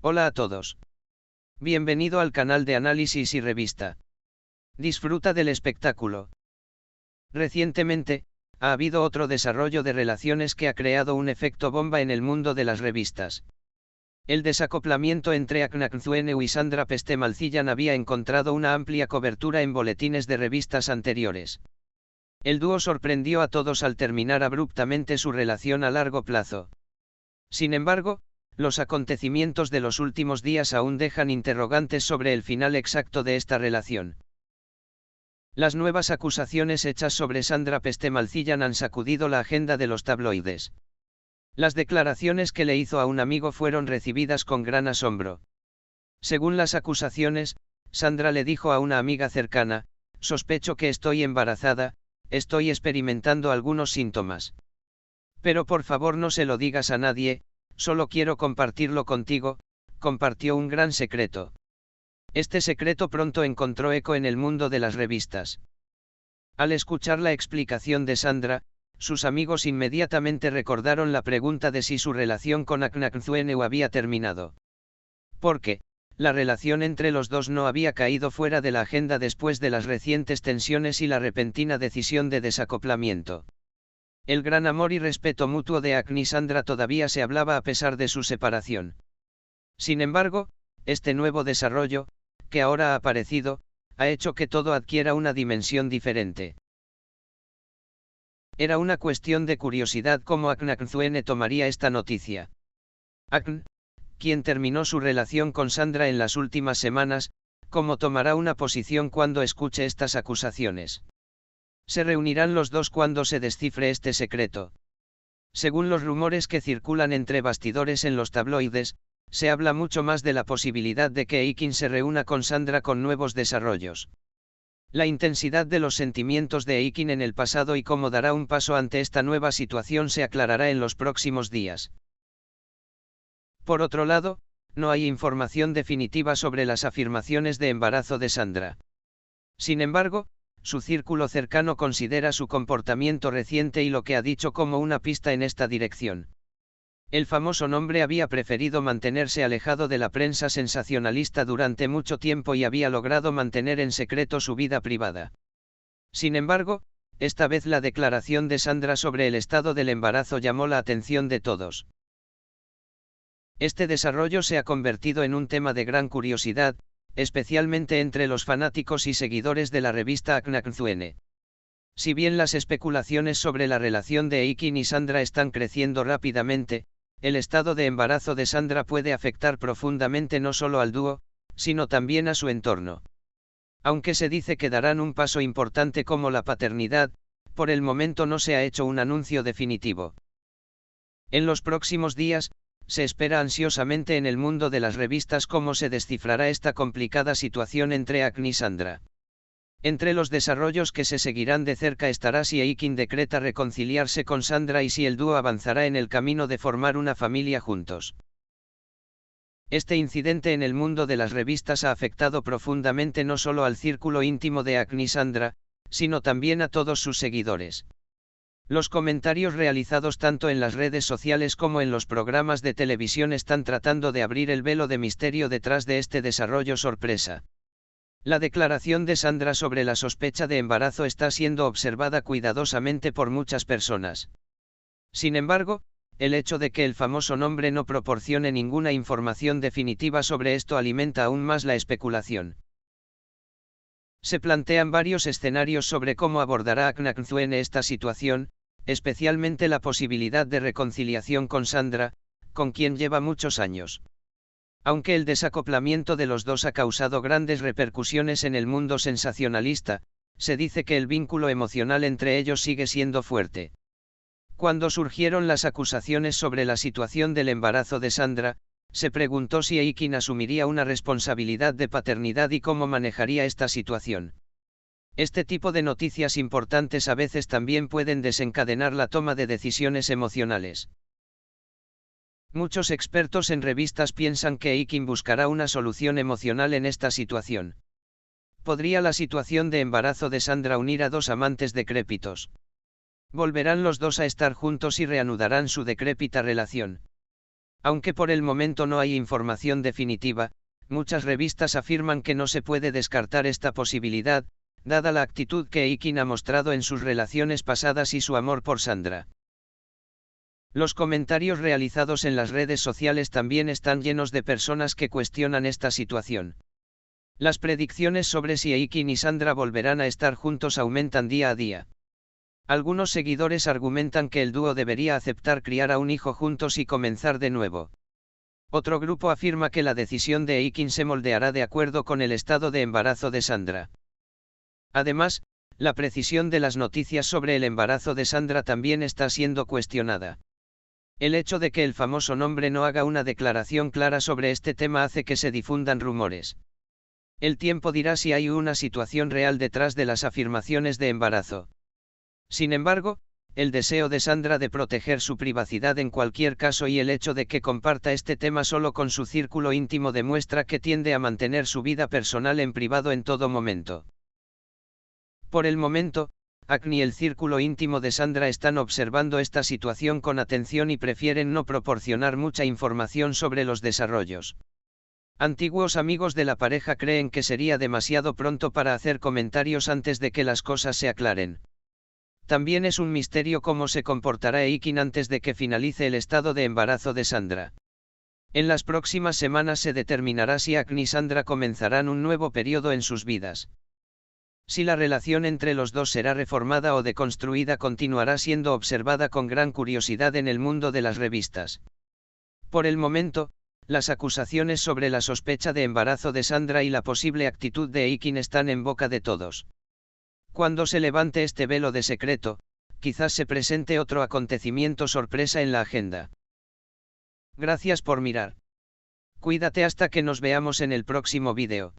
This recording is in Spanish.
Hola a todos. Bienvenido al canal de análisis y revista. Disfruta del espectáculo. Recientemente, ha habido otro desarrollo de relaciones que ha creado un efecto bomba en el mundo de las revistas. El desacoplamiento entre Aknak Nzuenu y Sandra Peste-Malzillan había encontrado una amplia cobertura en boletines de revistas anteriores. El dúo sorprendió a todos al terminar abruptamente su relación a largo plazo. Sin embargo, los acontecimientos de los últimos días aún dejan interrogantes sobre el final exacto de esta relación. Las nuevas acusaciones hechas sobre Sandra Peste-Malzillan han sacudido la agenda de los tabloides. Las declaraciones que le hizo a un amigo fueron recibidas con gran asombro. Según las acusaciones, Sandra le dijo a una amiga cercana: "Sospecho que estoy embarazada, estoy experimentando algunos síntomas. Pero por favor no se lo digas a nadie, solo quiero compartirlo contigo". Compartió un gran secreto. Este secreto pronto encontró eco en el mundo de las revistas. Al escuchar la explicación de Sandra, sus amigos inmediatamente recordaron la pregunta de si su relación con Aknak Nzuenu había terminado. Porque la relación entre los dos no había caído fuera de la agenda después de las recientes tensiones y la repentina decisión de desacoplamiento. El gran amor y respeto mutuo de Akn y Sandra todavía se hablaba a pesar de su separación. Sin embargo, este nuevo desarrollo, que ahora ha aparecido, ha hecho que todo adquiera una dimensión diferente. Era una cuestión de curiosidad cómo Aknak Nzuenu tomaría esta noticia. Akn, quien terminó su relación con Sandra en las últimas semanas, cómo tomará una posición cuando escuche estas acusaciones. ¿Se reunirán los dos cuando se descifre este secreto? Según los rumores que circulan entre bastidores en los tabloides, se habla mucho más de la posibilidad de que Eikin se reúna con Sandra con nuevos desarrollos. La intensidad de los sentimientos de Eikin en el pasado y cómo dará un paso ante esta nueva situación se aclarará en los próximos días. Por otro lado, no hay información definitiva sobre las afirmaciones de embarazo de Sandra. Sin embargo, su círculo cercano considera su comportamiento reciente y lo que ha dicho como una pista en esta dirección. El famoso nombre había preferido mantenerse alejado de la prensa sensacionalista durante mucho tiempo y había logrado mantener en secreto su vida privada. Sin embargo, esta vez la declaración de Sandra sobre el estado del embarazo llamó la atención de todos. Este desarrollo se ha convertido en un tema de gran curiosidad, especialmente entre los fanáticos y seguidores de la revista Aknak Nzuenu. Si bien las especulaciones sobre la relación de Eikin y Sandra están creciendo rápidamente, el estado de embarazo de Sandra puede afectar profundamente no solo al dúo, sino también a su entorno. Aunque se dice que darán un paso importante como la paternidad, por el momento no se ha hecho un anuncio definitivo. En los próximos días, se espera ansiosamente en el mundo de las revistas cómo se descifrará esta complicada situación entre Akn y Sandra. Entre los desarrollos que se seguirán de cerca estará si Eikin decreta reconciliarse con Sandra y si el dúo avanzará en el camino de formar una familia juntos. Este incidente en el mundo de las revistas ha afectado profundamente no solo al círculo íntimo de Akn y Sandra, sino también a todos sus seguidores. Los comentarios realizados tanto en las redes sociales como en los programas de televisión están tratando de abrir el velo de misterio detrás de este desarrollo sorpresa. La declaración de Sandra sobre la sospecha de embarazo está siendo observada cuidadosamente por muchas personas. Sin embargo, el hecho de que el famoso nombre no proporcione ninguna información definitiva sobre esto alimenta aún más la especulación. Se plantean varios escenarios sobre cómo abordará Aknak Nzuenu esta situación, especialmente la posibilidad de reconciliación con Sandra, con quien lleva muchos años. Aunque el desacoplamiento de los dos ha causado grandes repercusiones en el mundo sensacionalista, se dice que el vínculo emocional entre ellos sigue siendo fuerte. Cuando surgieron las acusaciones sobre la situación del embarazo de Sandra, se preguntó si Eikin asumiría una responsabilidad de paternidad y cómo manejaría esta situación. Este tipo de noticias importantes a veces también pueden desencadenar la toma de decisiones emocionales. Muchos expertos en revistas piensan que Eikin buscará una solución emocional en esta situación. ¿Podría la situación de embarazo de Sandra unir a dos amantes decrépitos? ¿Volverán los dos a estar juntos y reanudarán su decrépita relación? Aunque por el momento no hay información definitiva, muchas revistas afirman que no se puede descartar esta posibilidad, dada la actitud que Eikin ha mostrado en sus relaciones pasadas y su amor por Sandra. Los comentarios realizados en las redes sociales también están llenos de personas que cuestionan esta situación. Las predicciones sobre si Eikin y Sandra volverán a estar juntos aumentan día a día. Algunos seguidores argumentan que el dúo debería aceptar criar a un hijo juntos y comenzar de nuevo. Otro grupo afirma que la decisión de Eikin se moldeará de acuerdo con el estado de embarazo de Sandra. Además, la precisión de las noticias sobre el embarazo de Sandra también está siendo cuestionada. El hecho de que el famoso nombre no haga una declaración clara sobre este tema hace que se difundan rumores. El tiempo dirá si hay una situación real detrás de las afirmaciones de embarazo. Sin embargo, el deseo de Sandra de proteger su privacidad en cualquier caso y el hecho de que comparta este tema solo con su círculo íntimo demuestra que tiende a mantener su vida personal en privado en todo momento. Por el momento, Akon y el círculo íntimo de Sandra están observando esta situación con atención y prefieren no proporcionar mucha información sobre los desarrollos. Antiguos amigos de la pareja creen que sería demasiado pronto para hacer comentarios antes de que las cosas se aclaren. También es un misterio cómo se comportará Eikin antes de que finalice el estado de embarazo de Sandra. En las próximas semanas se determinará si Akon y Sandra comenzarán un nuevo periodo en sus vidas. Si la relación entre los dos será reformada o deconstruida continuará siendo observada con gran curiosidad en el mundo de las revistas. Por el momento, las acusaciones sobre la sospecha de embarazo de Sandra y la posible actitud de Eikin están en boca de todos. Cuando se levante este velo de secreto, quizás se presente otro acontecimiento sorpresa en la agenda. Gracias por mirar. Cuídate hasta que nos veamos en el próximo vídeo.